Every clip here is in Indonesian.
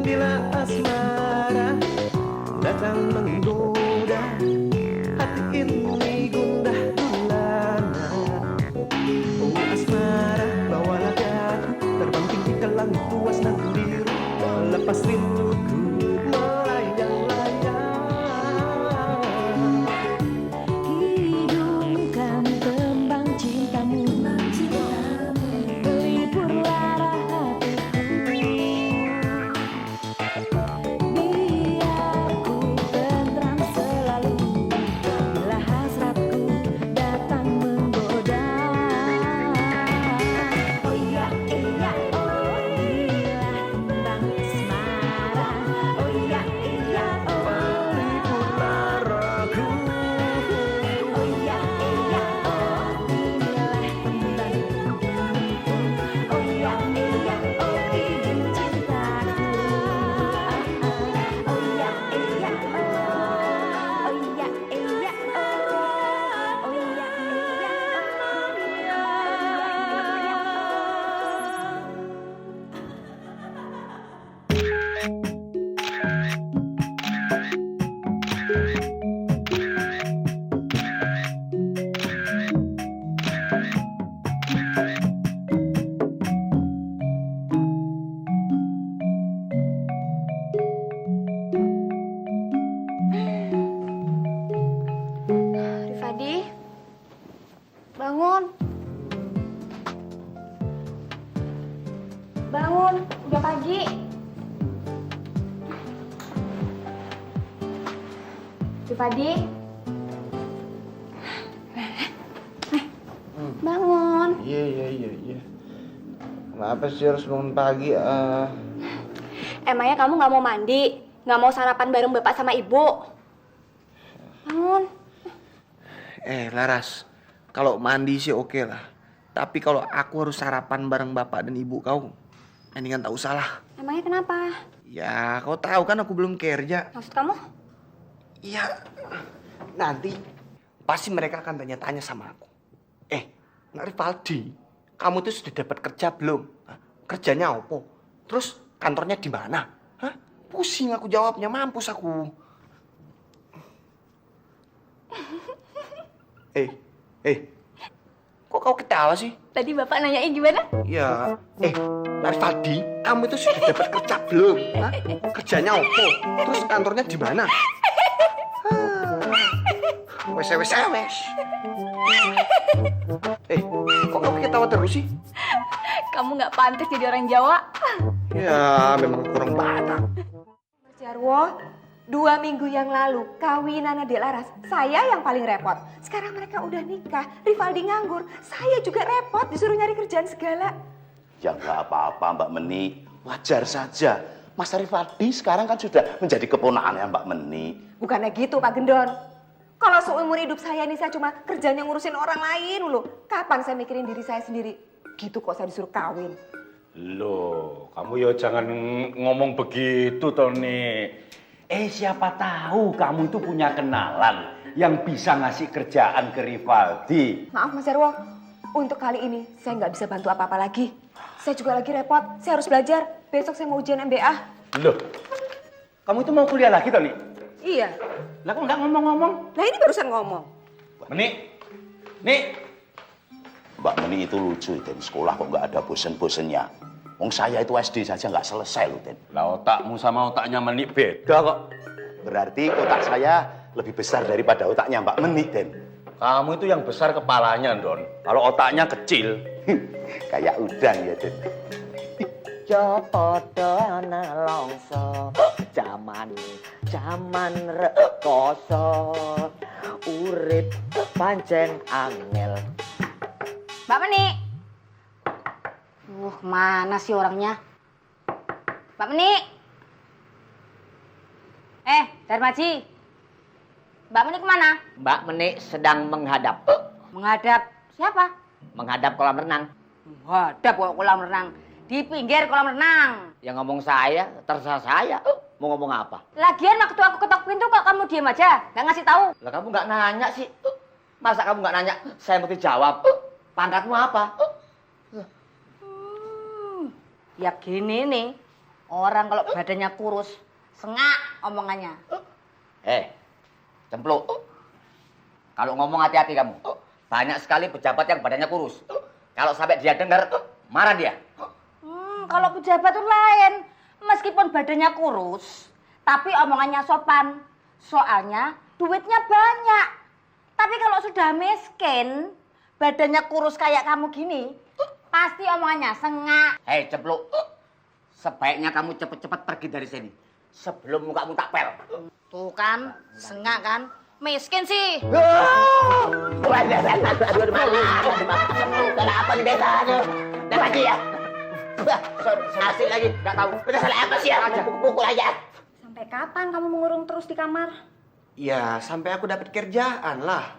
Bila asmara datang menggoda, hati ini gundah gulana. Oh asmara, bawalah aku terbang tinggi ke langit luas dan biru, melepas rinduku melayang-layang. Hidungkan kembang cintamu, pelipur lara hatiku. Biar ku tenteram selalu bila hasratku datang menggoda. Oh iya iya oh iya tembang asmara. Oh iya iya oh Pelipur laraku. oh iya iya oh inilah tembang hidupku. Oh iya iya oh hidung cintaku. Oh iya iya oh oh iya iya oh oh iya Rifadi, bangun. Bangun, udah pagi. Rifadi. Bangun. Iya. Kenapa sih harus bangun pagi? Emangnya kamu nggak mau mandi? Nggak mau sarapan bareng bapak sama ibu? Bangun. Laras, kalau mandi sih oke lah. Tapi kalau aku harus sarapan bareng bapak dan ibu kau, mendingan tak usah lah. Emangnya kenapa? Ya, kau tahu kan aku belum kerja. Maksud kamu? Iya, nanti pasti mereka akan tanya-tanya sama aku. Nak Rivaldi, kamu tuh sudah dapat kerja belum? Hah? Kerjanya apa? Terus kantornya di mana? Hah? Pusing aku jawabnya, mampus aku. Kok kau ketawa sih? Tadi bapak nanyain gimana? Ya, Nak Rivaldi, kamu itu sudah dapat kerja belum? Hah? Kerjanya apa? Terus kantornya di mana? Wes. Kok kamu ketawa terus sih? Kamu nggak pantas jadi orang Jawa. Ya, memang kurang batak. Mas Jarwo, 2 minggu yang lalu kawinan Adik Laras, saya yang paling repot. Sekarang mereka udah nikah, Rivaldi nganggur, saya juga repot disuruh nyari kerjaan segala. Ya nggak apa-apa Mbak Meni, wajar saja. Mas Rivaldi sekarang kan sudah menjadi keponakannya Mbak Meni. Bukannya gitu Pak Gendon. Kalau seumur hidup saya ini saya cuma kerjanya ngurusin orang lain dulu. Kapan saya mikirin diri saya sendiri? Gitu kok saya disuruh kawin. Loh, kamu ya jangan ngomong begitu, Tony. Siapa tahu kamu itu punya kenalan yang bisa ngasih kerjaan ke Rivaldi. Maaf Mas Jarwo, untuk kali ini saya nggak bisa bantu apa-apa lagi. Saya juga lagi repot, saya harus belajar. Besok saya mau ujian MBA. Loh, kamu itu mau kuliah lagi, Tony? Iya. Lah kok nggak ngomong-ngomong? Nah ini barusan ngomong. Meni, nih. Mbak Meni itu lucu, Den. Sekolah kok nggak ada bosen-bosennya. Wong saya itu SD saja nggak selesai loh, Den. Lah otakmu sama otaknya Meni beda kok. Berarti otak saya lebih besar daripada otaknya Mbak Meni, Den. Kamu itu yang besar kepalanya, Don. Kalau otaknya kecil. Kayak udang ya, Den. Yo podo ana longso jaman rekoso urip pancen angel. Mbak Meni. Mana sih orangnya? Mbak Meni. Darmaji. Mbak Meni kemana? Mbak Meni sedang menghadap. Menghadap siapa? Menghadap kolam renang. Menghadap kok kolam renang. Di pinggir kolam renang. Yang ngomong saya, terserah saya. Mau ngomong apa? Lagian waktu aku ketok pintu kok kamu diem aja? Nggak ngasih tahu? Lah kamu nggak nanya sih. Masa kamu nggak nanya? Saya mesti jawab. Pangkatmu apa? Ya gini nih. Orang kalau badannya kurus, sengak omongannya. Cempluk. Kalau ngomong hati-hati kamu. Banyak sekali pejabat yang badannya kurus. Kalau sampai dia dengar, marah dia. Kalau pejabat itu lain. Meskipun badannya kurus, tapi omongannya sopan. Soalnya duitnya banyak. Tapi kalau sudah miskin, badannya kurus kayak kamu gini, pasti omongannya sengak. Hei Cempluk, sebaiknya kamu cepet-cepet pergi dari sini. Sebelum mukamu tak pel. Tuh kan, sengak kan? Miskin sih. Salah apa nih desa? Udah pagi ya? Hasil lagi, nggak tahu. Udah salah apa sih ya? Pukul aja. Sampai kapan kamu mengurung terus di kamar? Ya, sampai aku dapat kerjaan lah.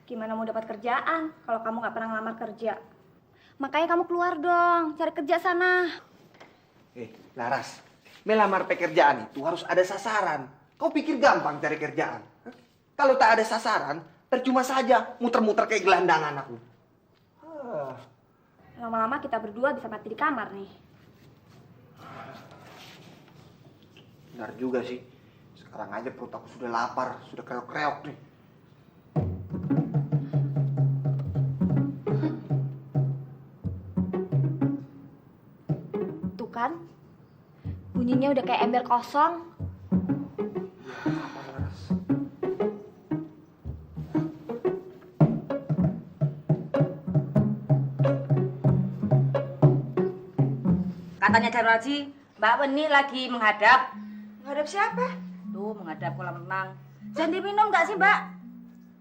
Gimana mau dapat kerjaan kalau kamu nggak pernah ngelamar kerja? Makanya kamu keluar dong, cari kerja sana. Laras, melamar pekerjaan itu harus ada sasaran. Kau pikir gampang cari kerjaan? Hah? Kalau tak ada sasaran, percuma saja muter-muter kayak gelandangan aku. Lama-lama kita berdua bisa mati di kamar nih. Benar juga sih. Sekarang aja perut aku sudah lapar, sudah kereok-kereok nih. Tuh kan, bunyinya udah kayak ember kosong. Katanya Darwaji, Mbak Weni lagi menghadap. Menghadap siapa? Tuh, menghadap kolam renang. Jangan diminum nggak sih, Mbak?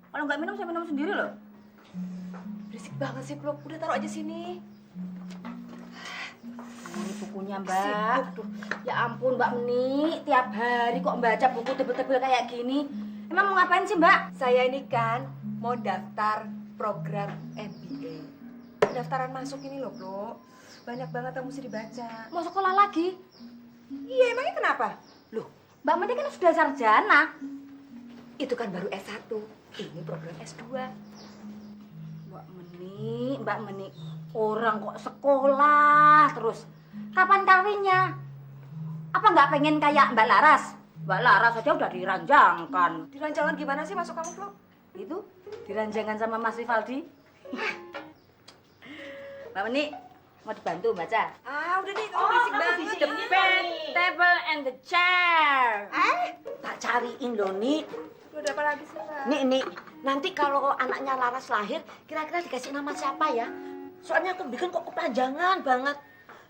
Kalau nggak minum, saya minum sendiri loh. Berisik banget sih, Pluk. Udah taruh aja sini. Ini bukunya, Mbak. Aduh, ya ampun, Mbak Weni. Tiap hari kok baca buku tebel-tebel kayak gini. Emang mau ngapain sih, Mbak? Saya ini kan mau daftar program MBA. Pendaftaran masuk ini loh, Pluk. Banyak banget yang mesti dibaca. Mau sekolah lagi? Iya, emangnya kenapa? Loh, Mbak Weni kan sudah sarjana. Itu kan baru S1. Ini program S2. Mbak Meni, orang kok sekolah terus. Kapan kawinnya? Apa nggak pengen kayak Mbak Laras? Mbak Laras aja udah diranjangkan. Dirancangan gimana sih masuk kamu, Pluk? Itu diranjangkan sama Mas Rivaldi. Mbak Meni, mau dibantu baca? Ah, udah nih, kamu berisik banget. The bed, table, and the chair. Tak cariin loh, Nik. Udah apa lagi sih, Mbak? Nik, nanti kalau anaknya Laras lahir, kira-kira dikasih nama siapa ya? Soalnya aku bikin kok kepanjangan banget.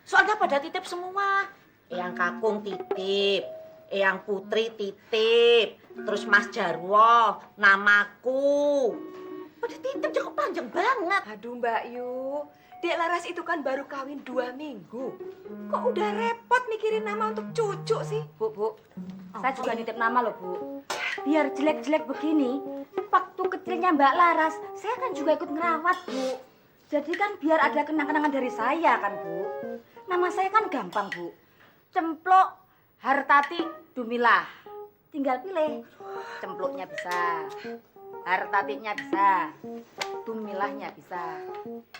Soalnya pada titip semua. Eyang Kakung titip, Eyang Putri titip, terus Mas Jarwo, namaku. Pada titip kok panjang banget. Aduh, Mbak Yu. Dek Laras itu kan baru kawin 2 minggu. Kok udah repot mikirin nama untuk cucu sih? Bu, saya juga nitip nama loh, Bu. Biar jelek-jelek begini, waktu kecilnya Mbak Laras, saya kan juga ikut ngerawat, Bu. Jadi kan biar ada kenang-kenangan dari saya kan, Bu. Nama saya kan gampang, Bu. Cempluk Hartati Dumilah. Tinggal pilih. Cempluknya bisa. Hartatinya bisa. Dumilahnya bisa.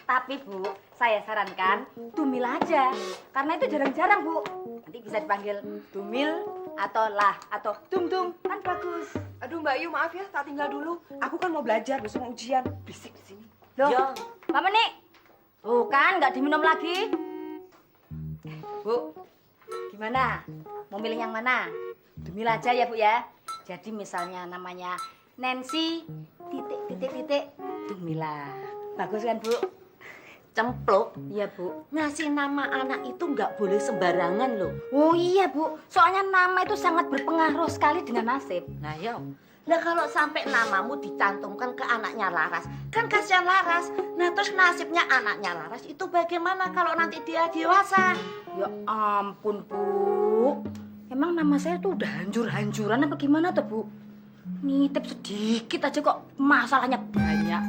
Tapi Bu, saya sarankan Dumil aja. Karena itu jarang-jarang, Bu. Nanti bisa dipanggil Dumil atau Lah atau Dum-Dum. Kan bagus. Aduh, Mbak Yu, maaf ya, tak tinggal dulu. Aku kan mau belajar, besok mau ujian. Bisik di sini. Loh, Ya. Mbak Meni. Tuh kan, nggak diminum lagi. Bu, gimana? Mau milih yang mana? Dumil aja ya, Bu ya. Jadi misalnya namanya Nancy titik Dumila. Bagus kan, Bu? Cempluk, Iya, Bu. ngasih nama anak itu nggak boleh sembarangan loh. Oh iya, Bu. Soalnya nama itu sangat berpengaruh sekali dengan nasib. Nah, yo. Nah, kalau sampai namamu dicantumkan ke anaknya Laras, kan kasihan Laras. Nah, terus nasibnya anaknya Laras itu bagaimana kalau nanti dia dewasa? Ya ampun, Bu. Emang nama saya tuh udah hancur-hancuran apa gimana tuh, Bu? Nitip sedikit aja kok masalahnya banyak.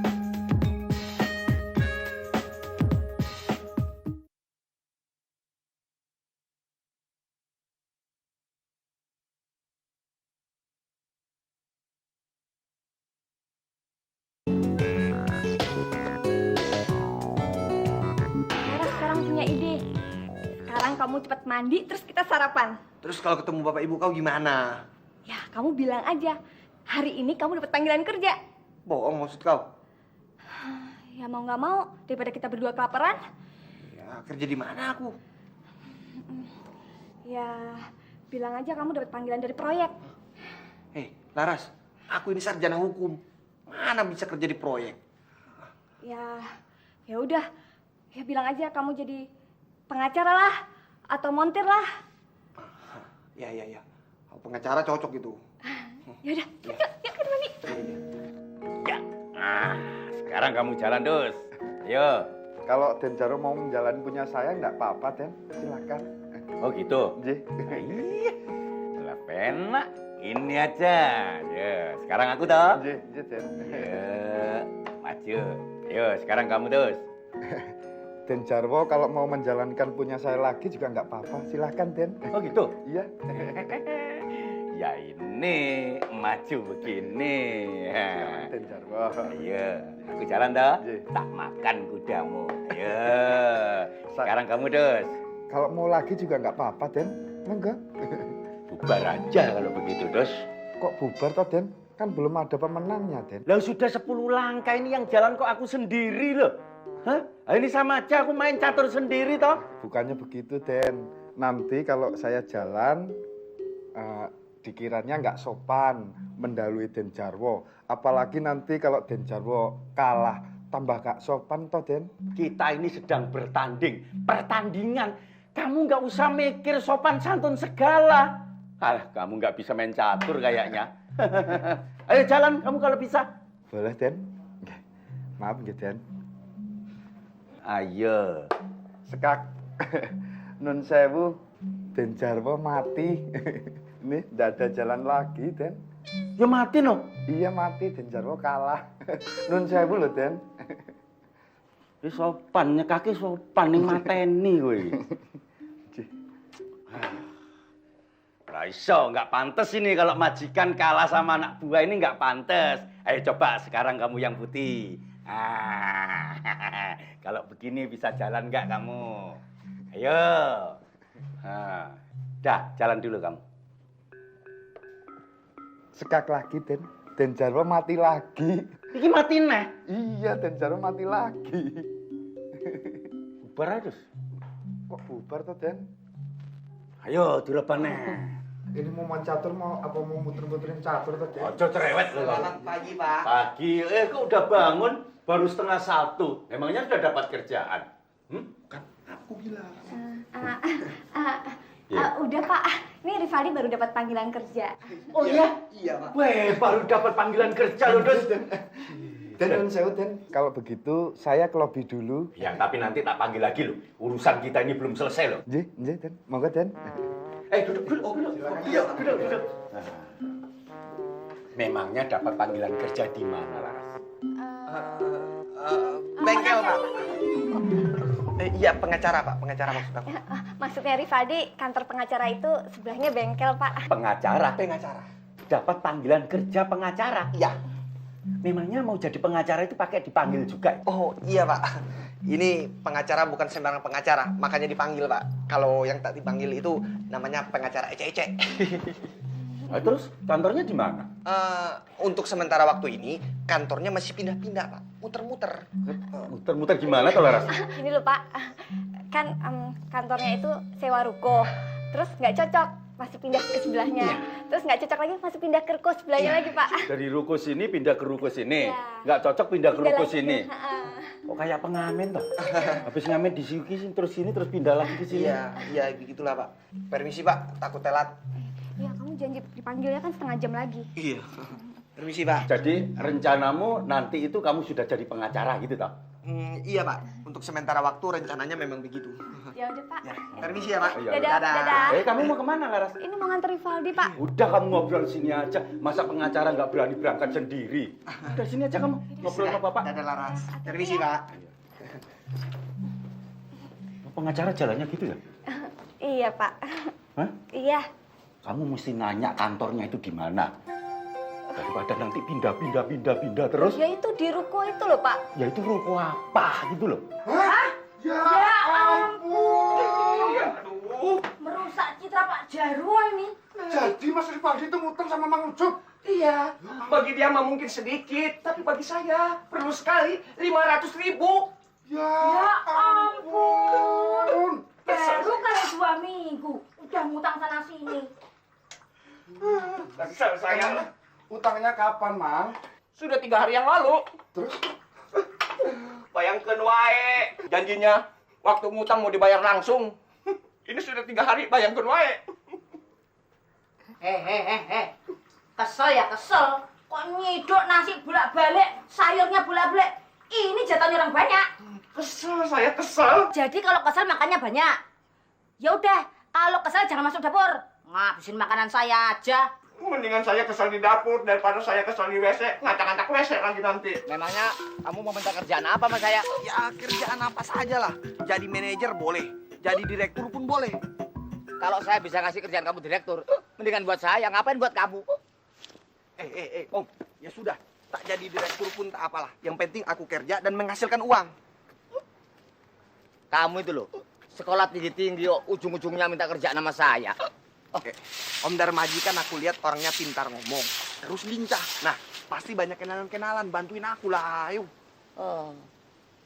Laras sekarang punya ide. Sekarang sekarang kamu cepat mandi, terus kita sarapan. Terus kalau ketemu bapak ibu kau gimana? Ya, kamu bilang aja, hari ini kamu dapat panggilan kerja. Bohong maksud kau? Ya mau nggak mau, daripada kita berdua kelaparan. Ya, kerja di mana aku? Ya, bilang aja kamu dapat panggilan dari proyek. Hei, Laras, aku ini sarjana hukum. Mana bisa kerja di proyek? Ya udah. Ya bilang aja kamu jadi pengacara lah atau montir lah. Ya. Kalau pengacara cocok gitu. Ya udah, yuk kita mandi. Ya. Nah, sekarang kamu jalan, Dus. Ayo. Kalau Den Jarwo mau menjalani punya saya nggak apa-apa, Den. Silakan. Oh gitu. Nggih. Nah, iya. Lah penak. Ini aja. Ya, sekarang aku toh. Nggih, Den. Ya, maju. Ayo, sekarang kamu, Dus. Den Jarwo kalau mau menjalankan punya saya lagi juga nggak apa-apa. Silakan, Den. Oh gitu. Iya. Ya ini maju begini. Den Jarwo. Ayo, aku jalan dah. Iya. Tak makan kudamu. Ayo. Sekarang kamu, Dus. Kalau mau lagi juga nggak apa-apa, Den. Enggak. Bubar aja kalau begitu, Dus. Kok bubar toh, Den? Kan belum ada pemenangnya, Den. Lah sudah 10 langkah ini yang jalan kok aku sendiri loh. Hah? Ini sama aja aku main catur sendiri toh. Bukannya begitu, Den. Nanti kalau saya jalan, dikiranya nggak sopan mendahului Den Jarwo. Apalagi nanti kalau Den Jarwo kalah, tambah gak sopan toh, Den. Kita ini sedang bertanding, pertandingan. Kamu nggak usah mikir sopan santun segala. Alah, kamu nggak bisa main catur kayaknya. Ayo jalan kamu kalau bisa. Boleh, Den? Nggih. Maaf nggih, Den. Ayo. Sekak. Nun sewu, Den Jarwo mati. Ini ndak ada jalan lagi, Den. Ya mati no. Iya mati, Den Jarwo kalah. Nun sewu lho, Den. Ini sopan, kaki sopan ning mateni kowe. Raiso, nggak pantas ini kalau majikan kalah sama anak buah ini nggak pantas. Ayo coba sekarang kamu yang putih. Kalau begini bisa jalan nggak kamu? Ayo. Dah, jalan dulu kamu. Sekak lagi, Den. Den Jarwo mati lagi. Iki mati neh. Iya, Den Jarwo mati lagi. Bubar aja. Kok bubar toh, Den? Ayo, direbane. Ini mau main catur mau apa mau muter-muterin catur toh, Den? Ojo cerewet loh. Selamat pagi, Pak. Pagi, kok udah bangun? Baru 1:30. Emangnya sudah dapat kerjaan? Kan aku bilang. Udah Pak, ini Rivaldi baru dapat panggilan kerja. Oh iya? Iya, Pak. Weh, baru dapat panggilan kerja loh, Dus. Den, nun sewu, Den. Kalau begitu saya ke lobby dulu. Ya, tapi nanti tak panggil lagi loh. Urusan kita ini belum selesai loh. Nggih, nggih, Den. Monggo, Den. Duduk. Iya, duduk. Nah, memangnya dapat panggilan kerja di mana, Laras? Bengkel, Pak. Iya, pengacara, Pak. Pengacara maksud aku. Maksudnya Rivaldi, kantor pengacara itu sebelahnya bengkel, Pak. Pengacara? Pengacara. Dapat panggilan kerja pengacara? Iya. Memangnya mau jadi pengacara itu pakai dipanggil juga? Oh, iya, Pak. Ini pengacara bukan sembarang pengacara, makanya dipanggil, Pak. Kalau yang tak dipanggil itu namanya pengacara ece-ece. Terus kantornya di mana? Untuk sementara waktu ini, kantornya masih pindah-pindah, Pak. Muter-muter. Muter-muter gimana tuh, Laras? Ini loh Pak, kan kantornya itu sewa ruko, terus nggak cocok, masih pindah ke sebelahnya. Terus nggak cocok lagi, masih pindah ke ruko sebelahnya lagi Pak. Dari ruko sini pindah ke ruko sini. Iya. Nggak cocok pindah ke ruko lagi. sini. Kok kayak pengamen toh? Habis ngamen di sini terus sini terus pindah lagi ke sini. Iya, begitulah, Pak. Permisi, Pak. Takut telat. Ya kamu janji dipanggilnya kan setengah jam lagi. Iya. Permisi, Pak. Jadi rencanamu nanti itu kamu sudah jadi pengacara gitu toh? Iya, Pak. Untuk sementara waktu rencananya memang begitu. Ya udah Pak. Ya, permisi ya, Pak. Iya, Dadah. Kamu mau kemana, Laras? Ini mau nganter Rivaldi Pak. Udah kamu ngobrol sini aja. Masa pengacara nggak berani berangkat sendiri? Udah sini aja kamu ngobrol sama Bapak. Dadah, Laras. Permisi, Pak. Pengacara jalannya gitu ya? Iya Pak. Hah? Iya. Kamu mesti nanya kantornya itu di mana. Daripada nanti pindah terus. Ya itu di ruko itu loh Pak. Ya itu ruko apa gitu loh. Ya ampun. Pak Jarwo ini. Jadi Mas Rivaldi itu ngutang sama Mang Ucup? Iya, bagi dia mah mungkin sedikit, tapi bagi saya perlu sekali 500.000. Ya ampun. ampun. Baru kali 2 minggu udah ngutang sana sini. Kesel saya. Utangnya kapan, Mang? Sudah 3 hari yang lalu. Terus? Bayangkan wae, janjinya waktu ngutang mau dibayar langsung. Ini sudah 3 hari, bayangkan wae. Kesel ya kesel. Kok nyidok nasi bolak-balik, sayurnya bolak-balik. Ini jatahnya orang banyak. Kesel, saya kesel. Jadi kalau kesel makannya banyak. Ya udah, kalau kesel jangan masuk dapur. Ngabisin makanan saya aja. Mendingan saya kesel di dapur daripada saya kesel di WC, ngacak-ngacak WC lagi nanti. Memangnya kamu mau minta kerjaan apa sama saya? Ya kerjaan apa saja lah. Jadi manajer boleh, jadi direktur pun boleh. Kalau saya bisa ngasih kerjaan kamu direktur, mendingan buat saya, ngapain buat kamu? Om, ya sudah. Tak jadi direktur pun tak apalah. Yang penting aku kerja dan menghasilkan uang. Kamu itu loh, sekolah tinggi-tinggi, ujung-ujungnya minta kerjaan sama saya. Oke, Om Darmaji kan aku lihat orangnya pintar ngomong, terus lincah. Nah, pasti banyak kenalan-kenalan, bantuin aku lah, ayo. Oh.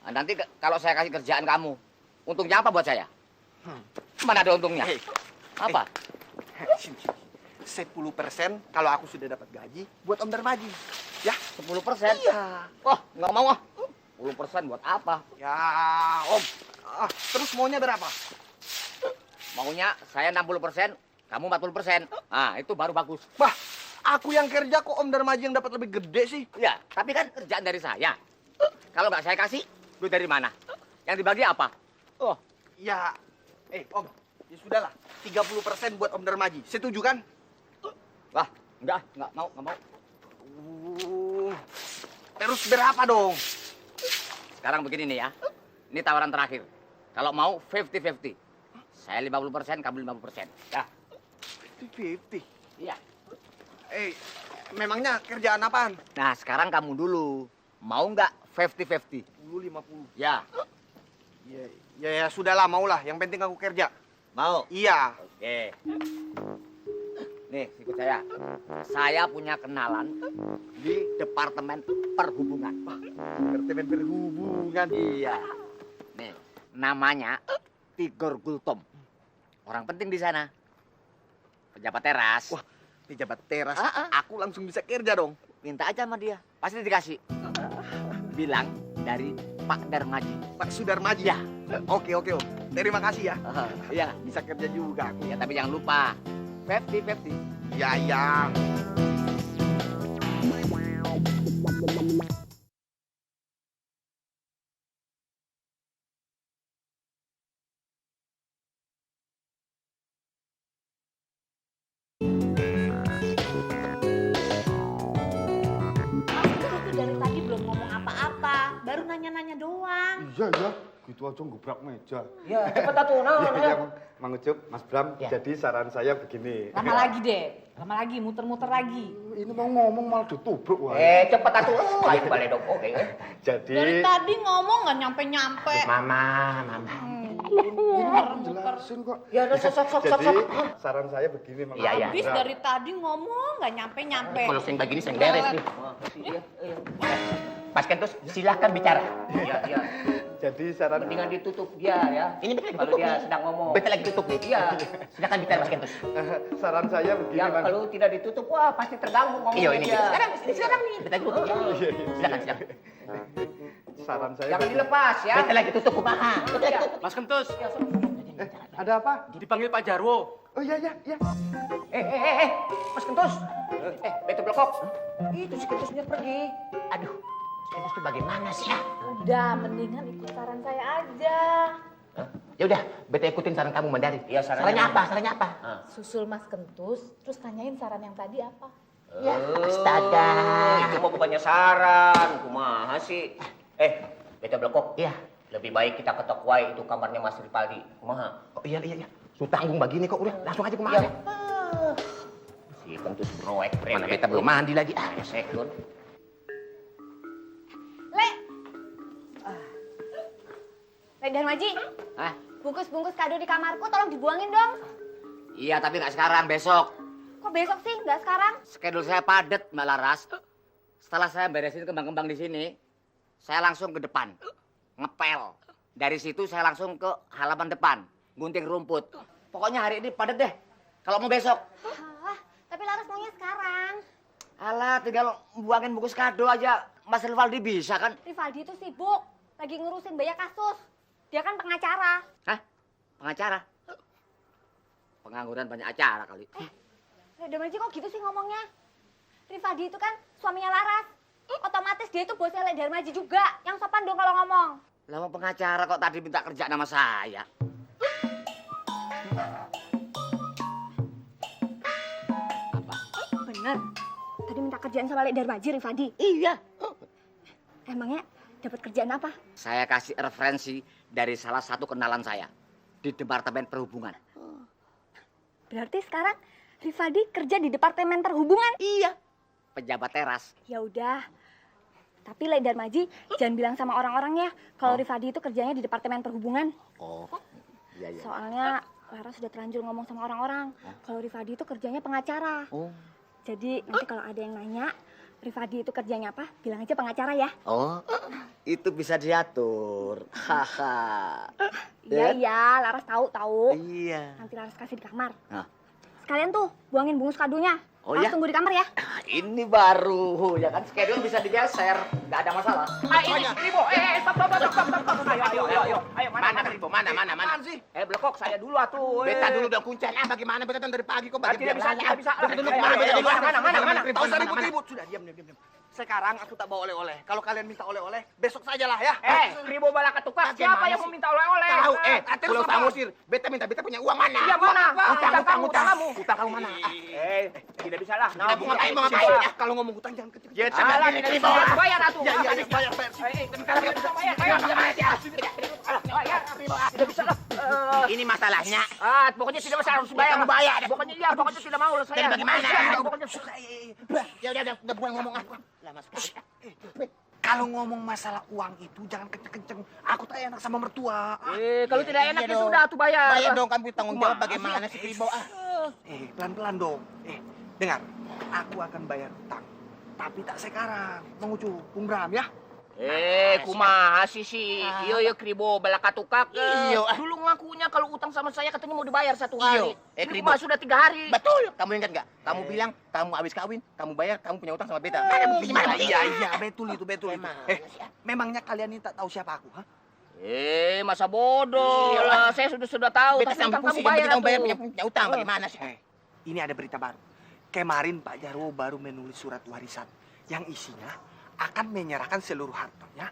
Nah, nanti kalau saya kasih kerjaan kamu, untungnya apa buat saya? Mana ada untungnya? Apa? 10% kalau aku sudah dapat gaji buat Om Darmaji. Ya, 10%? Iya. Wah, nggak mau ah. 10% buat apa? Ya, Om. Terus maunya berapa? Maunya saya 60%, kamu 40%. Nah, itu baru bagus. Wah, aku yang kerja kok Om Darmaji yang dapat lebih gede sih? Ya, tapi kan kerjaan dari saya. Kalau nggak saya kasih, duit dari mana? Yang dibagi apa? Oh, Ya, Om, ya sudahlah. 30% buat Om Darmaji. Setuju kan? wah, nggak mau. Terus berapa dong? Sekarang begini nih ya. Ini tawaran terakhir. Kalau mau 50-50. Saya 50%, kamu 50%. Ya. 50. Iya. Memangnya kerjaan apaan? Nah, sekarang kamu dulu. Mau nggak 50-50? 50. Ya. Ya, sudahlah, maulah. Yang penting aku kerja. Mau? Iya. Oke. Nih, ikut saya. Saya punya kenalan di Departemen Perhubungan. Departemen Perhubungan. Iya. Nih, namanya Tigor Gultom. Orang penting di sana. Pejabat teras. Wah, pejabat teras. Ah. Aku langsung bisa kerja dong. Minta aja sama dia. Pasti dikasih. Bilang dari Pak Darmaji. Pak Sudarmaji. Ya. Oke, Om. Terima kasih ya. Iya. Bisa kerja juga aku. Ya, tapi jangan lupa. 50-50. Ya. Itu dari tadi belum ngomong apa-apa, baru nanya-nanya doang. Iya, ya. Gitu aja ngubrak meja. Ya, cepet atuh, Iya, Mang Ucup, Mas Bram. Jadi saran saya begini. Lama lagi deh, lama lagi, muter-muter lagi. Ini mau ngomong malah ditubruk. Wah. Cepet atuh. Ayo balik dong. Oke. Jadi... Dari tadi ngomong nggak nyampe-nyampe. Mama. Ini mau jelasin kok. Ya udah sok. Jadi saran saya begini, Mang Iya, iya. Habis dari tadi ngomong nggak nyampe-nyampe. Kalau sing begini sing beres nih. Pas Kentus, silahkan bicara. Iya. Jadi saran Mendingan ditutup dia ya. Ini betul kalau dia sedang ngomong. Betul lagi tutup nih. Iya. Silakan bicara Mas Kentus. saran saya begini, Ya Mang. kalau tidak ditutup, wah pasti terganggu ngomongnya. Iya ini. Sekarang nih. Betul lagi tutup. Silakan. Saran saya Jangan begini. dilepas ya. Betul lagi tutup kumaha. Betul lagi tutup. Mas Kentus, Ada apa? dipanggil Pak Jarwo. Oh iya. Mas Kentus. Betul blokok. Itu si Kentusnya pergi. Aduh. Mas Kentus tuh bagaimana sih ya? Udah, mendingan ikut saran saya aja. Ya udah, beta ikutin saran kamu Mandari. Iya, sarannya apa? Susul Mas Kentus, terus tanyain saran yang tadi apa. Ya. Astaga. Itu mah bukannya saran, kumaha sih? Beta blokok. Iya. Lebih baik kita ketok wae itu kamarnya Mas Ripaldi. Kumaha? Oh iya. Su tanggung begini kok udah langsung aja kemana? Si Kentus broek. Mana beta belum mandi lagi. Resek, Dun. Lek Darmaji, Hah? bungkus-bungkus kado di kamarku tolong dibuangin dong. Iya, tapi nggak sekarang, besok. Kok besok sih, nggak sekarang? Schedule saya padat, Mbak Laras. Setelah saya beresin kembang-kembang di sini, saya langsung ke depan, ngepel. Dari situ saya langsung ke halaman depan, gunting rumput. Pokoknya hari ini padat deh. Kalau mau besok. Tapi Laras maunya sekarang. Alah, tinggal buangin bungkus kado aja. Mas Rivaldi bisa kan? Rivaldi itu sibuk, lagi ngurusin banyak kasus. Dia kan pengacara. Hah? Pengacara? Pengangguran banyak acara kali. Darmaji kok gitu sih ngomongnya? Rivaldi itu kan suaminya Laras. Otomatis dia itu bosnya Lek Darmaji juga. Yang sopan dong kalau ngomong. Lama pengacara kok tadi minta kerja nama saya. Bener. Tadi minta kerjaan sama Lek Darmaji, Rivaldi. Iya. Emangnya dapat kerjaan apa? Saya kasih referensi dari salah satu kenalan saya di Departemen Perhubungan. Berarti sekarang Rivaldi kerja di Departemen Perhubungan? Iya. Pejabat teras. Ya udah. Tapi Lek Darmaji jangan bilang sama orang-orang ya kalau Rivaldi itu kerjanya di Departemen Perhubungan. Oh. Iya, iya. Soalnya Laras sudah terlanjur ngomong sama orang-orang kalau Rivaldi itu kerjanya pengacara. Oh. Jadi nanti kalau ada yang nanya Rivaldi itu kerjanya apa, bilang aja pengacara ya. Oh, itu bisa diatur. Haha. Iya, iya, Laras tahu. Iya. Nanti Laras kasih di kamar. Nah. Sekalian tuh buangin bungkus kadonya. Oh Laras ya? tunggu di kamar ya. Ini baru, ya kan schedule bisa digeser, nggak ada masalah. Ini Kribo, stop. Ayo, mana Kribo, mana? sih? Blekok, saya dulu atuh. Beta dulu udah kuncen. Bagaimana beta dari pagi kok bagi Tidak bisa. Beta dulu Mana? Tahu usah ribut. Sudah, diam. Sekarang aku tak bawa oleh-oleh. Kalau kalian minta oleh-oleh, besok sajalah ya. Kribo bala ketukar. Siapa yang mau minta oleh-oleh? Tahu, Pulau Samosir. Beta punya uang mana? Iya, mana? Utang kamu. Utang kamu mana? Tidak bisa lah. Mau ngapain? Kalau ngomong utang jangan kecil. Alah, tidak bisa. Bayar atuh. Iya, bayar. Tidak bisa lah. Ini masalahnya. Pokoknya tidak bisa harus bayar. Kamu bayar. Pokoknya tidak mau saya. Jadi bagaimana? Pokoknya Ya udah bukan ngomong apa. Lama sekali. Kalau ngomong masalah uang itu jangan kenceng-kenceng. Aku tak enak sama mertua. kalau tidak enak ya sudah tuh bayar. Bayar dong, kamu tanggung jawab bagaimana sih Kribo? Pelan-pelan dong. Dengar, aku akan bayar utang. Tapi tak sekarang. Mengucu, Bung Bram ya. Kumaha sih Iyo Kribo bala katukak. Iyo. Dulu ngakunya kalau utang sama saya katanya mau dibayar 1 hari. Kribo. Sudah 3 hari. Betul. Kamu ingat nggak? Kamu bilang kamu habis kawin, kamu bayar, kamu punya utang sama beta. Gimana? Iya, betul itu. Memangnya kalian ini tak tahu siapa aku, ha? Masa bodoh lah. Saya sudah tahu. Beta sampai pusing, kamu bayar punya utang. Bagaimana sih? Ini ada berita baru. Kemarin Pak Jarwo baru menulis surat warisan yang isinya akan menyerahkan seluruh hartanya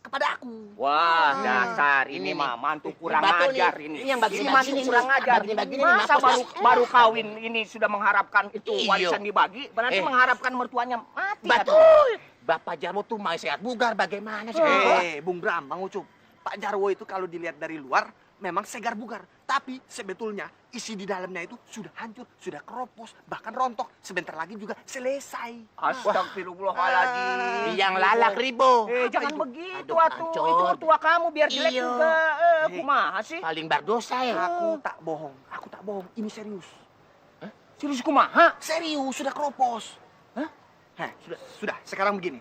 kepada aku. Wah, dasar ini mah mantu kurang ajar ini. Ini yang begini, mantu kurang ajar. Masa baru kawin ini sudah mengharapkan itu warisan dibagi, berarti mengharapkan mertuanya mati. Betul. Bapak Jarwo tuh mau sehat bugar bagaimana sih? Bung Bram, Bang Ucup. Pak Jarwo itu kalau dilihat dari luar memang segar bugar, tapi sebetulnya isi di dalamnya itu sudah hancur, sudah keropos, bahkan rontok. Sebentar lagi juga selesai. Astagfirullahaladzim. Yang lalak Ribo. Jangan begitu atuh. Itu mertua kamu biar jelek juga. Kumaha sih? Paling berdosa ya. Aku tak bohong. Ini serius. Serius kumaha? Serius, sudah keropos. Sudah. Sekarang begini.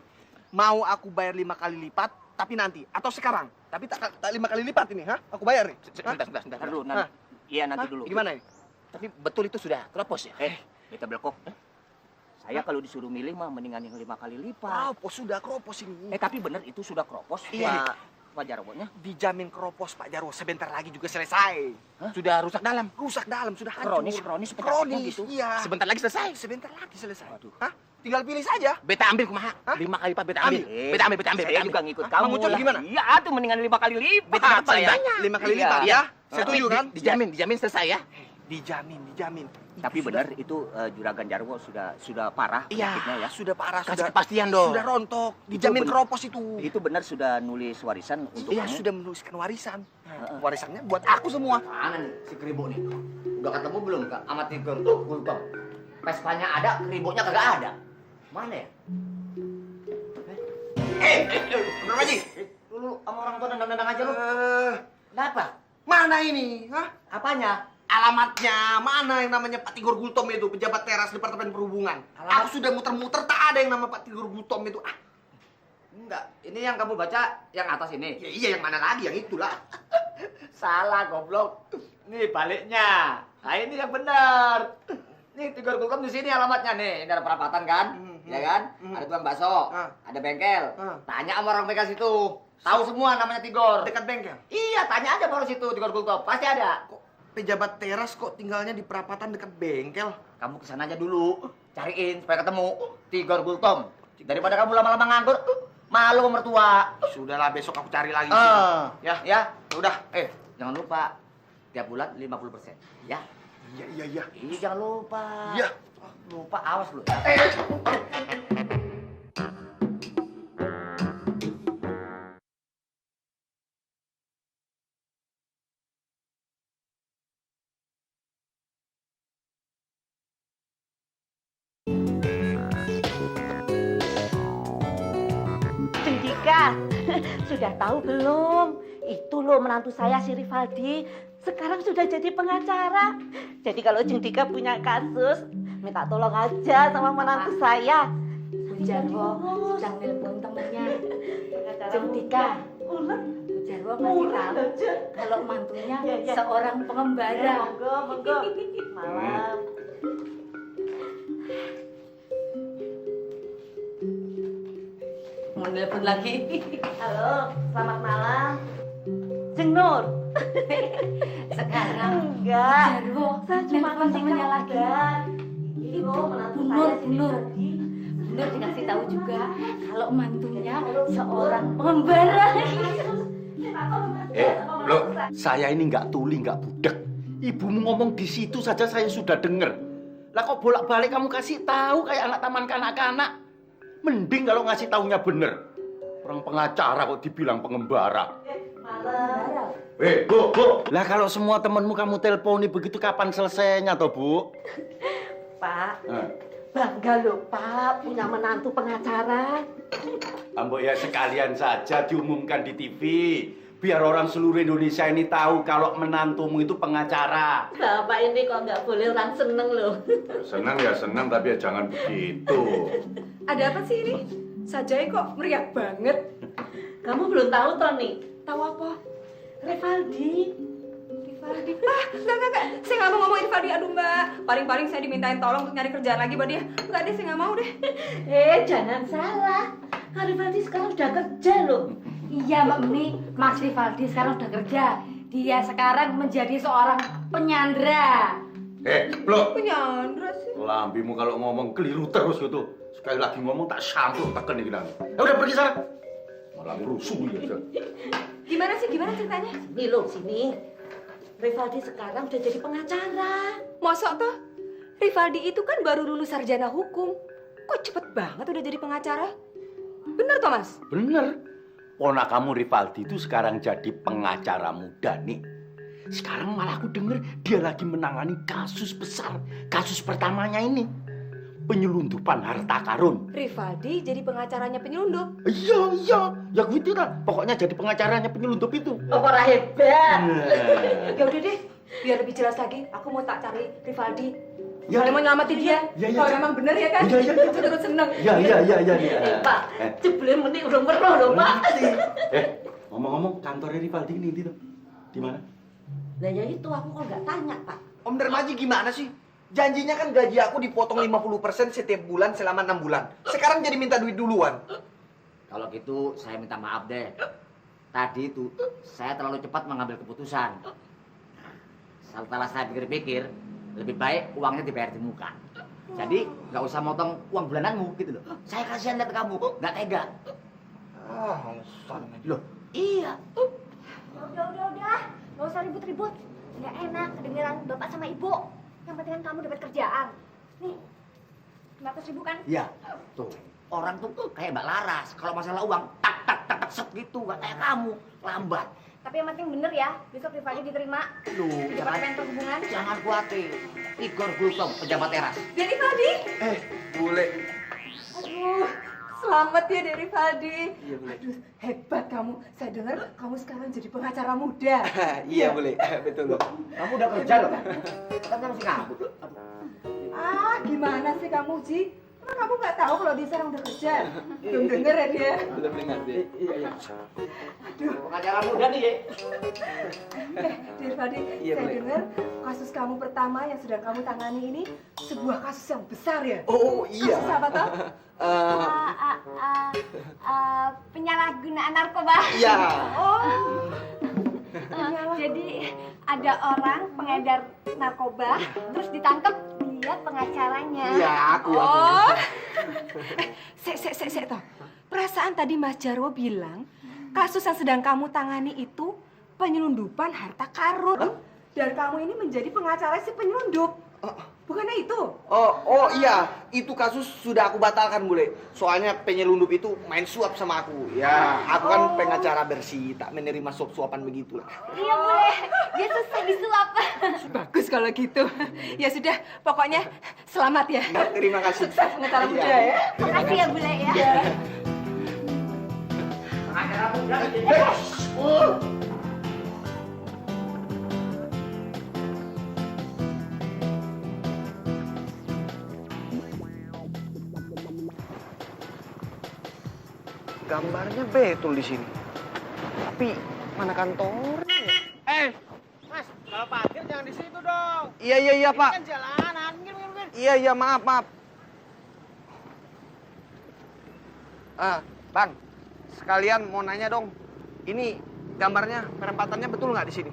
Mau aku bayar 5 kali lipat, tapi nanti atau sekarang. Tapi tak 5 kali lipat ini, Aku bayar nih. Sebentar dulu. Nanti dulu. Gimana ini? Tapi betul itu sudah keropos ya? Beta Blekok. Saya kalau disuruh milih mah mendingan yang 5 kali lipat. Sudah keropos ini. Tapi benar itu sudah keropos. Iya. Pak Jarwonya? Dijamin keropos Pak Jarwo. Sebentar lagi juga selesai. Sudah rusak dalam. Sudah hancur. Kronis gitu. Iya. Sebentar lagi selesai. Waduh. Tinggal pilih saja. Beta ambil kumaha? 5 kali lipat beta ambil. Beta ambil. Saya juga ngikut kamu. Mang Ucup gimana? Iya, tuh mendingan 5 kali lipat. Beta dapat paling banyak. 5 kali lipat ya. Setuju kan? Dijamin selesai ya. Dijamin. Tapi benar itu Juragan Jarwo sudah parah penyakitnya ya. Sudah parah. Kasih kepastian dong. Sudah rontok. Dijamin keropos itu. Itu benar sudah nulis warisan untuk kamu? Sudah menuliskan warisan. Warisannya buat aku semua. Mana nih si Kribo nih? Udah ketemu belum Kak? Sama Tigor tuh, Gultom. Pespanya ada, Kribonya kagak ada. Mana ya? Bener Haji. Lu sama orang tua nendang-nendang aja lu. Kenapa? Mana ini? Apanya? Alamatnya mana yang namanya Pak Tigor Gultom itu, pejabat teras Departemen Perhubungan. Aku sudah muter-muter, tak ada yang nama Pak Tigor Gultom itu. Enggak, ini yang kamu baca yang atas ini. Ya iya, yang mana lagi, yang itulah. Salah goblok. Nih baliknya. Nah ini yang benar. Nih Tigor Gultom di sini alamatnya nih. Ini ada perapatan kan? Ya kan? Ada tukang bakso, ada bengkel. Tanya sama orang bengkel situ. Tahu semua namanya Tigor. Dekat bengkel? Iya, tanya aja baru situ Tigor Gultom. Pasti ada. Pejabat teras kok tinggalnya di perapatan dekat bengkel? Kamu kesana aja dulu, cariin supaya ketemu Tigor Gultom. Daripada kamu lama-lama nganggur, malu sama mertua. Sudahlah, besok aku cari lagi. Ya, udah. Jangan lupa tiap bulan 50%. Ya. Iya. Jangan lupa. Iya. Lupa, awas lu. Cendika, sudah tahu belum? Itu loh menantu saya si Rivaldi. Sekarang sudah jadi pengacara. Jadi kalau Cendika punya kasus, minta tolong aja sama menantu saya. Bu Jarwo sedang nelpon temennya. Cendika, Bu Jarwo ngasih tahu kalau mantunya seorang pengembara. Monggo. Malam. Mau nelpon lagi? Halo, selamat malam. Jeng Nur. Sekarang Enggak. Jarwo Saya cuma nelpon kasih temennya lagi. Ini loh menantu Bu saya Nur. Bu Nur dikasih tahu juga kalau mantunya seorang pengembara. Loh, saya ini nggak tuli, nggak budek. Ibumu ngomong di situ saja saya sudah dengar. Lah kok bolak-balik kamu kasih tahu kayak anak taman kanak-kanak? Mending kalau ngasih taunya bener. Orang pengacara kok dibilang pengembara. Malam. Bu. Lah kalau semua temenmu kamu telponi begitu kapan selesainya toh, Bu? Pak, bangga loh Pak punya menantu pengacara. Ambo ya sekalian saja diumumkan di TV. Biar orang seluruh Indonesia ini tahu kalau menantumu itu pengacara. Bapak ini kok nggak boleh orang seneng loh. Senang ya senang, tapi ya jangan begitu. Ada apa sih ini? Sajai kok meriah banget. Kamu belum tahu Tony? Tahu apa? Rivaldi. Enggak. Saya nggak mau ngomongin Rivaldi, aduh Mbak. Paling-paling saya dimintain tolong untuk nyari kerjaan lagi buat dia. Enggak deh, saya nggak mau deh. Jangan salah. Kak Rivaldi sekarang udah kerja loh. Iya Mbak Meni, Mas Rivaldi sekarang udah kerja. Dia sekarang menjadi seorang penyandra. Blok. Penyandra sih. Lambimu kalau ngomong keliru terus gitu. Sekali lagi ngomong tak sampul tekan nih bilang. Ya udah pergi sana. Malah rusuh ya. Gimana ceritanya? Nih loh sini. Rivaldi sekarang udah jadi pengacara. Mosok tuh? Rivaldi itu kan baru lulus sarjana hukum. Kok cepet banget udah jadi pengacara? Bener toh Mas? Bener. Ponakanmu Rivaldi itu sekarang jadi pengacara muda nih. Sekarang malah aku denger dia lagi menangani kasus besar. Kasus pertamanya ini. Penyelundupan harta karun. Rivaldi jadi pengacaranya penyelundup? Iya. Ya gitu lah. Pokoknya jadi pengacaranya penyelundup itu. Orang hebat. Ya udah deh, biar lebih jelas lagi, aku mau tak cari Rivaldi. Ya, Kalau mau nyelamatin dia, kalau memang bener ya kan? Iya. Aku turut seneng. Iya. Pak, jebule meni udah meroh loh Pak. Ngomong-ngomong, kantornya Rivaldi ini tuh di mana? Lah ya itu aku kok nggak tanya Pak. Om Darmaji gimana sih? Janjinya kan gaji aku dipotong 50% setiap bulan selama 6 bulan. Sekarang jadi minta duit duluan. Kalau gitu saya minta maaf deh. Tadi itu saya terlalu cepat mengambil keputusan. Setelah saya pikir-pikir, lebih baik uangnya dibayar di muka. Jadi nggak usah motong uang bulananmu gitu loh. Saya kasihan lihat kamu, nggak tega. Loh, iya. Udah. Nggak usah ribut-ribut. Nggak enak kedengeran bapak sama ibu. Yang penting kan kamu dapat kerjaan. Nih, 500.000 kan? Iya. Tuh, orang tuh kayak Mbak Laras. Kalau masalah uang, tak set gitu. Nggak kayak kamu, lambat. Tapi yang penting bener ya, besok Rivaldi diterima Loh, di Departemen Perhubungan. Jangan khawatir. Tigor Gultom, pejabat teras. Jadi Rivaldi? Bule. Aduh, Selamat ya Dek Rivaldi. Iya, Bule. Aduh, hebat kamu. Saya dengar kamu sekarang jadi pengacara muda. Iya, Bule. Betul, Bu. Kamu udah kerja loh. Kan kamu masih ngabut. Ah, gimana sih kamu, Ji? Emang kamu nggak tahu kalau dia sekarang udah kerja? Belum denger ya dia? Belum dengar, Dek. Iya. Aduh, Pengacara muda nih, ya. Dek Rivaldi, Iya, saya Bule. dengar kasus kamu pertama yang sedang kamu tangani ini sebuah kasus yang besar ya? Oh, iya. Kasus apa toh? Penyalahgunaan narkoba. Iya. Oh, Jadi ada orang pengedar narkoba, terus ditangkap dia pengacaranya. Iya, aku. oh. Sek toh. Perasaan tadi Mas Jarwo bilang kasus yang sedang kamu tangani itu penyelundupan harta karun. Dan kamu ini menjadi pengacara si penyelundup. Bukannya itu? Oh iya, itu kasus sudah aku batalkan, Bule. Soalnya penyelundup itu main suap sama aku. Ya, aku kan pengacara bersih, tak menerima suap-suapan begitu lah. Iya boleh, dia susah disuap. Bagus kalau gitu. Ya sudah, pokoknya selamat ya. Terima kasih. Sukses pengacara muda Iya. ya. Makasih ya bule ya. Pengacara muda. Gambarnya betul di sini. Tapi mana kantornya? Mas, kalau parkir jangan di situ dong. Iya, Pak. Ini kan jalanan. Minggir. Iya, maaf. Bang, sekalian mau nanya dong. Ini gambarnya, perempatannya betul nggak di sini?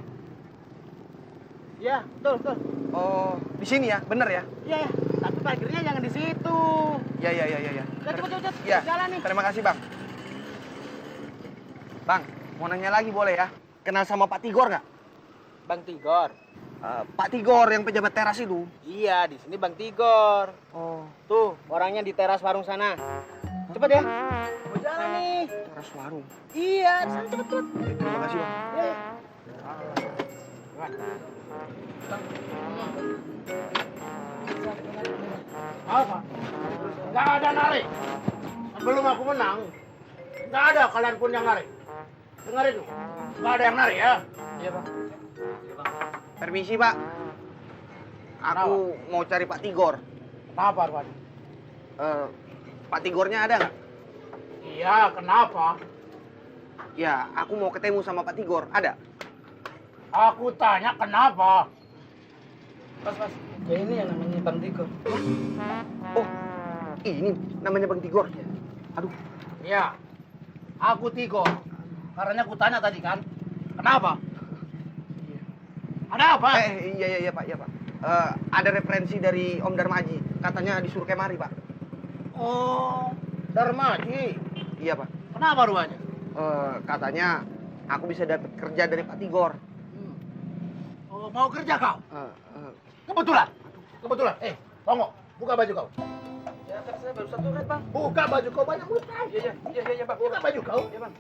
Iya, betul. Oh, di sini ya, bener ya? Iya, tapi parkirnya jangan di situ. Iya. Cepet. Iya, Jalan nih. terima kasih, Bang. Bang, mau nanya lagi boleh ya? Kenal sama Pak Tigor nggak? Bang Tigor. Pak Tigor yang pejabat teras itu. Iya, di sini Bang Tigor. Oh, Tuh, orangnya di teras warung sana. Cepet ya. Mau jalan nih. teras warung. Iya, di sana cepet. Terima kasih, Bang. Iya. Apa? Nggak ada narik. Sebelum aku menang, nggak ada kalian pun yang narik. Dengarin tuh, nggak ada yang narik ya. Iya, Bang. Permisi, Pak. Aku mau cari Pak Tigor. Kenapa, Arwan? Pak Tigornya ada nggak? Iya, kenapa? Ya, aku mau ketemu sama Pak Tigor. Ada? Aku tanya kenapa? Pas. Ya ini yang namanya Bang Tigor. Oh, ini namanya Bang Tigor. Aduh. Iya, aku Tigor. Karena aku tanya tadi kan, kenapa? Ada apa? Iya, Pak. Ada referensi dari Om Darmaji. Katanya disuruh kemari, Pak. Oh, Darmaji. Iya, Pak. Kenapa rupanya? Katanya aku bisa dapat kerja dari Pak Tigor. Oh, mau kerja kau? Kebetulan. Tongok, buka baju kau. Ya, saya baru satu red, Bang. Buka baju kau, banyak utang. Iya, Pak. Buka baju kau. Iya, Bang.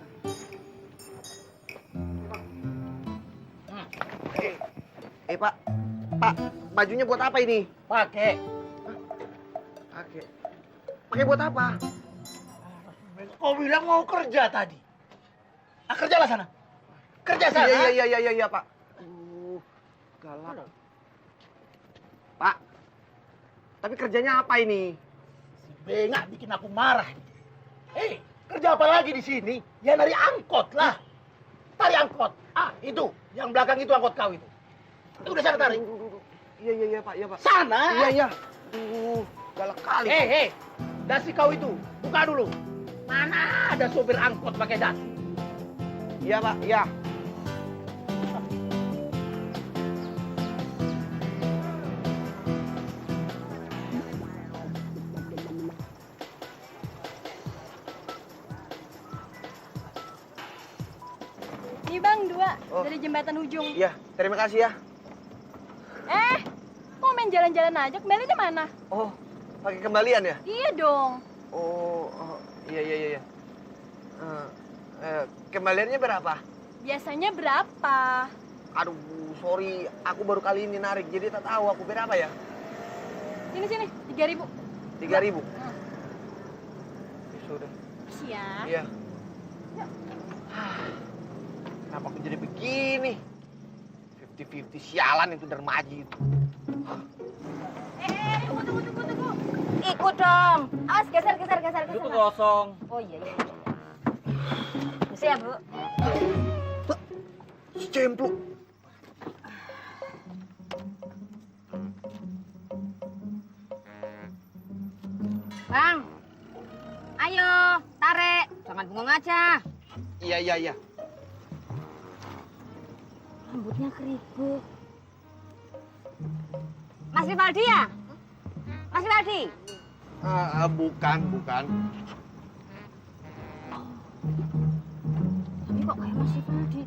Pak. Pak, bajunya buat apa ini? Pakai. Pakai buat apa? Kau bilang mau kerja tadi. Ah, kerjalah sana. Kerja sana. Iya, Pak. Galak. Pak, tapi kerjanya apa ini? Si bengak bikin aku marah. Kerja apa lagi di sini? Ya dari angkot lah. Tarik angkot. Itu. Yang belakang itu angkot kau itu. Udah sana tarik. Iya, Pak. Sana. Iya. Galak kali. Dasi kau itu. Buka dulu. Mana ada sopir angkot pakai dasi? Iya, Pak. Iya. Ini bang, 2 dari jembatan ujung. Iya, terima kasih ya. Kok main jalan-jalan aja? Kembalinya mana? Oh, pakai kembalian ya? Iya dong. Oh, iya. Kembaliannya berapa? Biasanya berapa? Aduh, sorry, aku baru kali ini narik, jadi tak tahu aku berapa ya. Sini, 3.000. 3.000. Sudah. Ya. Iya. Kenapa aku jadi begini? 50-50 sialan itu Darmaji itu. Tunggu. Ikut dong. Awas, geser. Itu kosong. Oh iya. Bisa ya, Bu? Si Cempluk. Bang, ayo tarik, jangan bengong aja. Iya. Rambutnya keribu. Mas Rivaldi ya? Mas Rivaldi? Bukan. Tapi kok kayak Mas Rivaldi?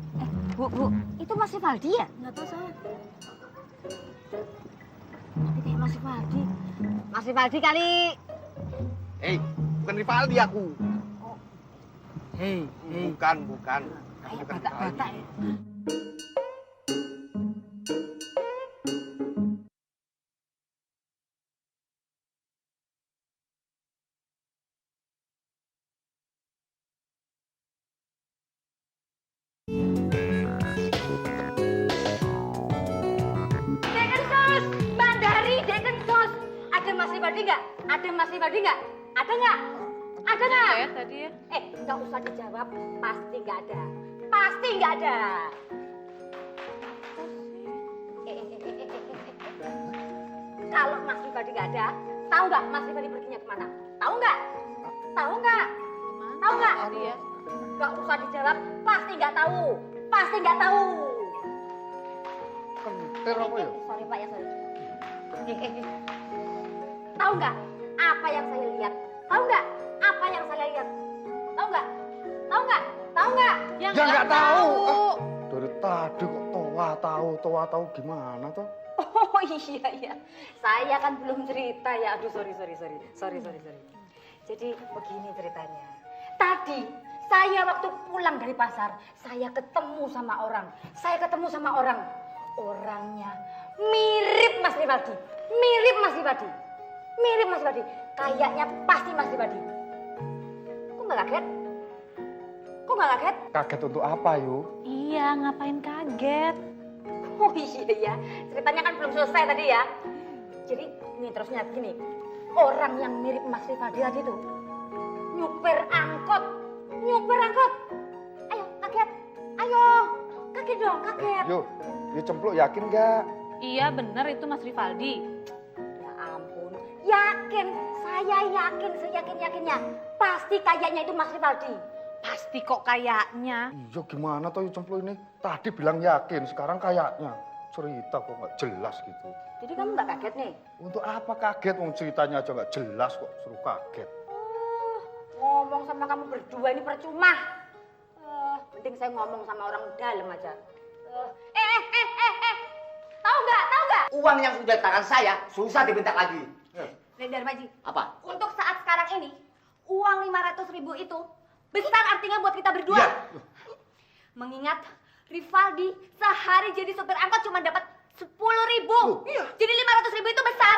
Bu, itu Mas Rivaldi ya? Nggak tahu saya. Tapi kayak Mas Rivaldi. Mas Rivaldi kali. Hei, bukan Rivaldi aku. Hei. Bukan. Aku Kayak bukan batak-batak Rivaldi. ya. Dekensos, Mbak Dari, Dekensos. Ada Mas Rivaldi nggak? Ada Mas Rivaldi nggak? Ada nggak? Ada nggak? Ya tadi ya. Nggak usah dijawab. Pasti nggak ada. Pasti nggak ada. Kalau Mas Rivaldi nggak ada, tahu nggak Mas Rivaldi perginya kemana? Tahu nggak? Tahu nggak? Tahu nggak? Dia. Nggak usah dijawab. Pasti nggak tahu. Pasti nggak tahu. Kentir apa ya? Sorry Pak ya, sorry. Tahu nggak apa yang saya lihat? Tahu nggak apa yang saya lihat? Tahu nggak? Tahu nggak? Tahu nggak? Yang Ya nggak tahu. tahu. Dari tadi kok toa tahu gimana toh? Oh iya. Saya kan belum cerita ya. Aduh sorry. Jadi begini ceritanya. Tadi saya waktu pulang dari pasar, saya ketemu sama orang. Orangnya mirip Mas Rivaldi. Kayaknya pasti Mas Rivaldi. Kok nggak kaget? Kaget untuk apa, Yu? Iya, ngapain kaget? Oh iya, ceritanya kan belum selesai tadi ya. Jadi ini terusnya begini, orang yang mirip Mas Rivaldi tadi tuh nyupir angkot. Ayo, kaget dong. Yu Cempluk yakin nggak? Iya bener itu Mas Rivaldi. Ya ampun, yakin, saya yakin, seyakin-yakinnya. Pasti kayaknya itu Mas Rivaldi. Pasti kok kayaknya. Iya gimana toh Yu Cempluk ini? Tadi bilang yakin, sekarang kayaknya. Cerita kok nggak jelas gitu. Jadi kamu nggak kaget nih? Untuk apa kaget? Wong ceritanya aja nggak jelas kok suruh kaget. Ngomong sama kamu berdua ini percuma. Mending saya ngomong sama orang dalam aja. Tahu nggak? Uang yang sudah di tangan saya susah diminta lagi. Darmaji. Apa? Untuk saat sekarang ini, uang 500.000 itu besar artinya buat kita berdua. Iya. Mengingat Rivaldi sehari jadi sopir angkot cuma dapat 10.000. Iya. Jadi 500.000 itu besar.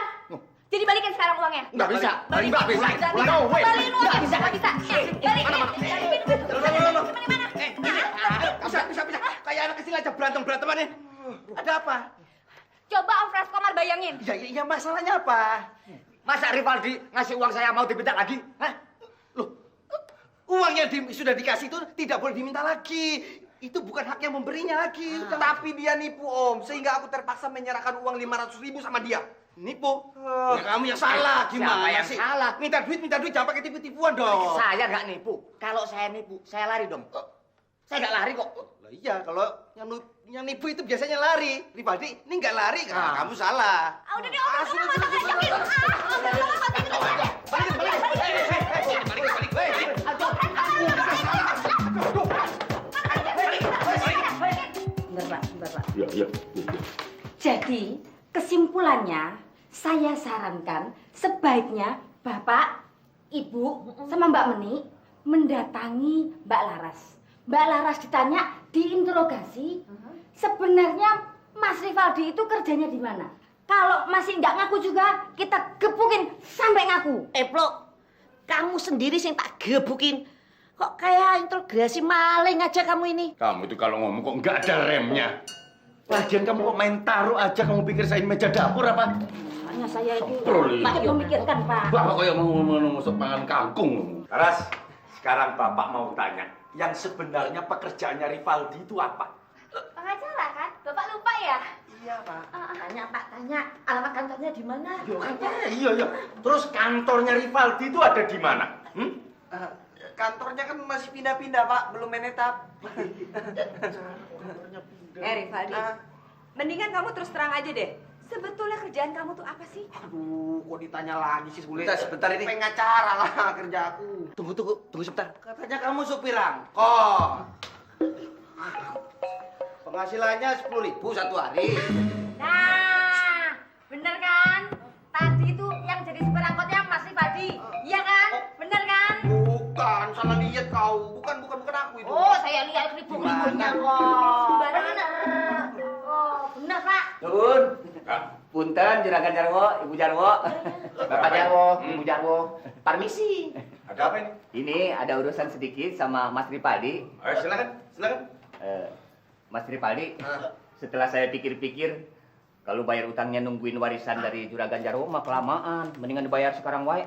Jadi balikin sekarang uangnya. Nggak bisa. Balikin. Nggak bisa. Balikin uangnya. Nggak bisa. Balikin. Bisa. Kayak anak kecil aja berantem-beranteman nih. Ada apa? Coba Om Fraskomar bayangin. Ya masalahnya apa? Masa Rivaldi ngasih uang saya mau diminta lagi? Hah? Loh, uang yang sudah dikasih itu tidak boleh diminta lagi. Itu bukan haknya memberinya lagi. Tapi dia nipu Om, sehingga aku terpaksa menyerahkan uang 500.000 sama dia. Nipu. Ya kamu yang salah, gimana Siapa yang sih? salah? Minta duit, jangan pakai tipu-tipuan dong. Saya nggak nipu. Kalau saya nipu, saya lari dong. Saya nggak lari kok. Lah iya, kalau yang nipu itu biasanya lari. Rivaldi, ini nggak lari, kamu salah. Udah deh, Om. Bentar, Pak. Iya. Jadi, kesimpulannya, saya sarankan sebaiknya Bapak, Ibu, sama Mbak Meni mendatangi Mbak Laras. Mbak Laras ditanya, diinterogasi, sebenarnya Mas Rivaldi itu kerjanya di mana? Kalau masih nggak ngaku juga, kita gepukin sampai ngaku. Plok, Kamu sendiri sing tak gebukin. Kok kayak integrasi maling aja kamu ini? Kamu itu kalau ngomong kok nggak ada remnya. Lagian kamu kok main taruh aja, kamu pikir saya ini meja dapur apa? Soalnya saya itu Semprul. Pak memikirkan, Pak. Bapak kok yang mau masuk pangan kangkung. Laras, sekarang Bapak mau tanya, yang sebenarnya pekerjaannya Rivaldi itu apa? Pengacara kan? Bapak lupa ya? Iya, Pak. Tanya Pak, tanya. Alamat kantornya di mana? Iya. Terus kantornya Rivaldi itu ada di mana? Kantornya kan masih pindah-pindah, Pak. Belum menetap. Rivaldi, mendingan kamu terus terang aja deh. Sebetulnya kerjaan kamu tuh apa sih? Aduh, kok ditanya lagi sih, Sule? Sebentar ini. Pengacara lah kerjaku. Tunggu sebentar. Katanya kamu supir angkot. Penghasilannya 10.000 satu hari. Nah, bener kan? Tadi itu yang jadi supir angkotnya Mas Rivaldi. Iya kan? Bener kan? Bukan, salah lihat kau. Bukan aku itu. Oh, saya lihat ribu-ribunya kok. Sembarangan. Oh, bener, Pak. Nuhun. Punten Juragan Jarwo, Ibu Jarwo. Bapak Jarwo, Ibu Jarwo. Permisi. Ada apa ini? Ini ada urusan sedikit sama Mas Rivaldi. Ayo silakan. Mas Rivaldi, setelah saya pikir-pikir, kalau bayar utangnya nungguin warisan dari Juragan Jarwo mah kelamaan. Mendingan dibayar sekarang wae.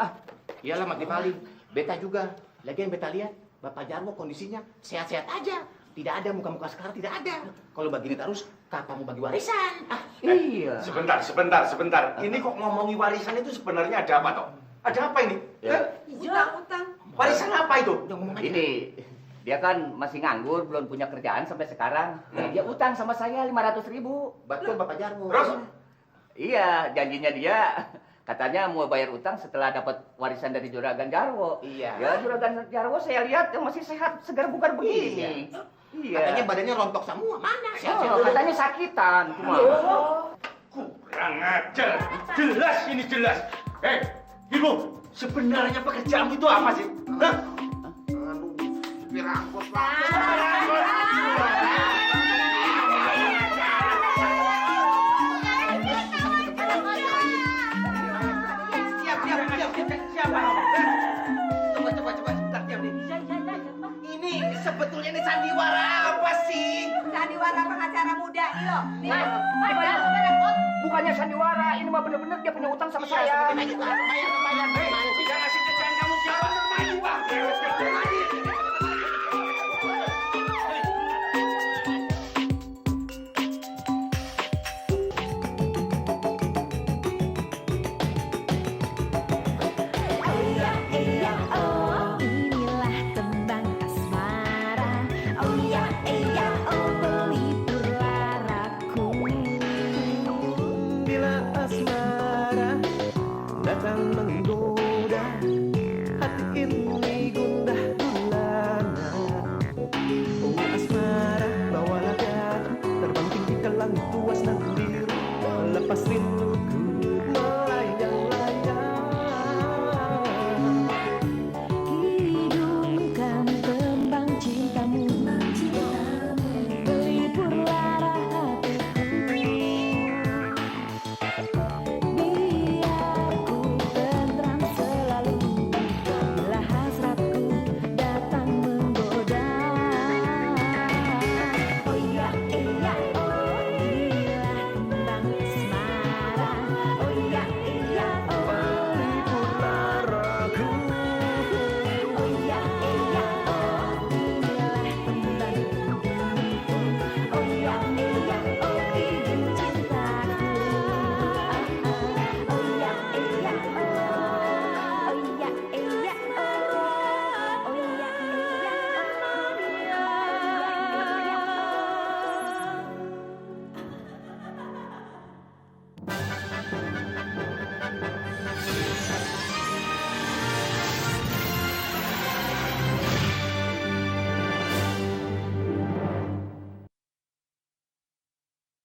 Iyalah Mas Rivaldi, beta juga. Lagian beta lihat Bapak Jarwo kondisinya sehat-sehat aja. Tidak ada muka-muka sekarang, tidak ada. Kalau begini terus, kapan mau bagi warisan? Iya. Sebentar. Ini kok ngomongi warisan itu sebenarnya ada apa toh? Ada apa ini? Ya. Utang-utang. Warisan apa itu? Ini dia kan masih nganggur, belum punya kerjaan sampai sekarang. Dia utang sama saya 500.000. Betul Bapak Jarwo. Terus? Iya, janjinya dia katanya mau bayar utang setelah dapat warisan dari Juragan Jarwo. Iya. Ya Juragan Jarwo saya lihat masih sehat, segar bugar begini. Iya. Katanya badannya rontok semua. Mana? Oh, katanya sakitan. Cuma. Kurang ajar. Jelas. Ibu, sebenarnya pekerjaanmu itu apa sih? Hah? Supir angkot, Coba, diam nih. Ini sebetulnya ini sandiwara apa sih? Sandiwara pengacara muda ini loh. Bukannya sandiwara, ini mah bener-bener dia punya utang sama saya. Bayar.